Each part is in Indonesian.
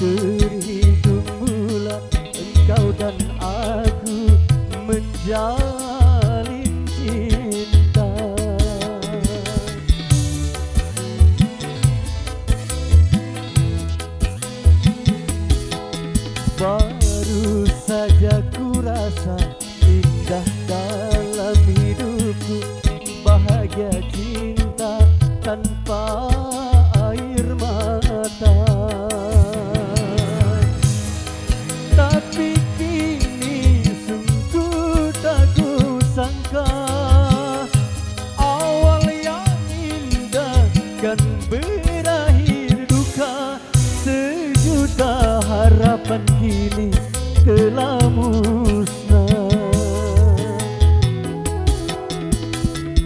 terhitung mula engkau dan aku menjalin cinta. Baru saja ku rasa indah dalam hidupku, bahagia cinta tanpa air mata. Tapi kini sungguh tak ku sangka, awal yang indah kan berakhir duka. Sejuta harapan kini telah musnah.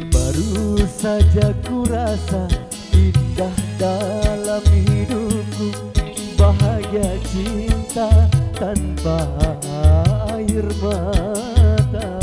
Baru saja ku rasa indah dalam hidupku, bahagia cinta tanpa air mata.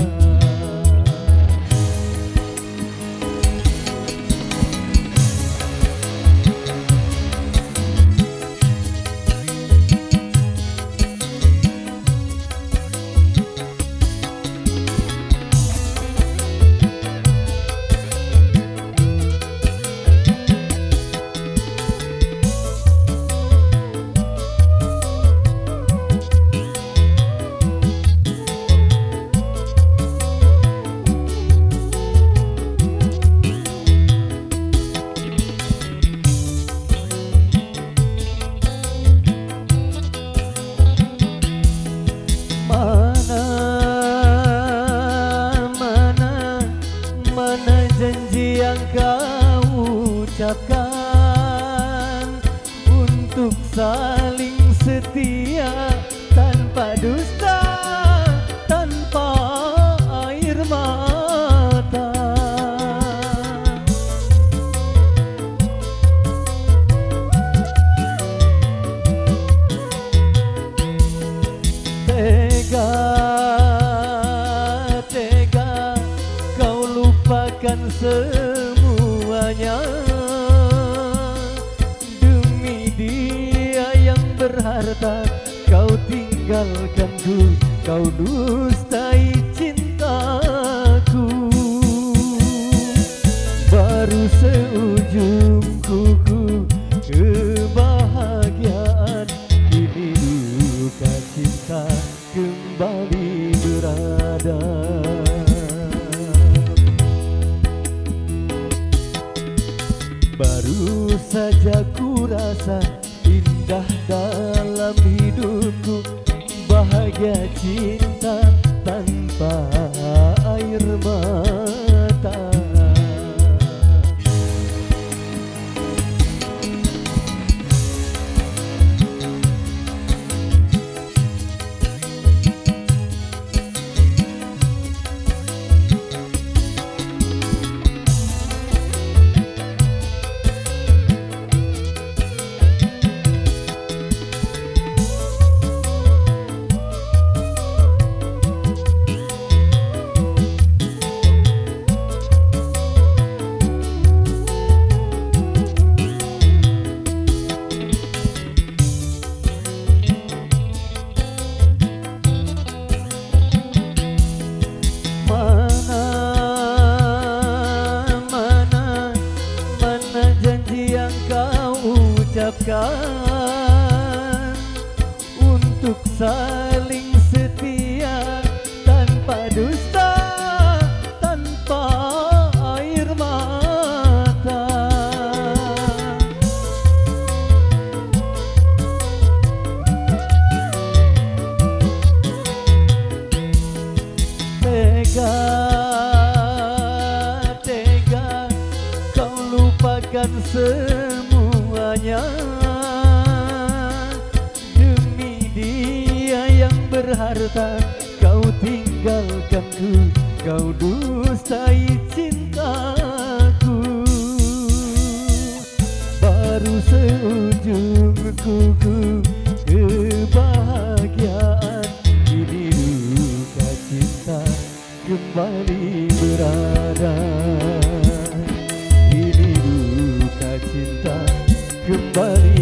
Mana janji yang kau ucapkan untuk saling setia tanpa dusta, tanpa air mata. Tega kau lupakan semuanya demi dia yang berharta. Kau tinggalkanku, kau dustai cintaku. Baru seujung kuku kebahagiaan, kini duka cinta kembali berada. Baru saja ku rasa indah dalam hidupku, bahagia cinta tanpa air mata. Ucapkan untuk saling setia tanpa dusta, tanpa air mata. Tega kau lupakan semuanya demi dia yang berharta. Kau tinggalkanku, kau dustai cintaku. Baru seujung kuku kebahagiaan, kini duka cinta kembali berada. Ini duka cinta kembali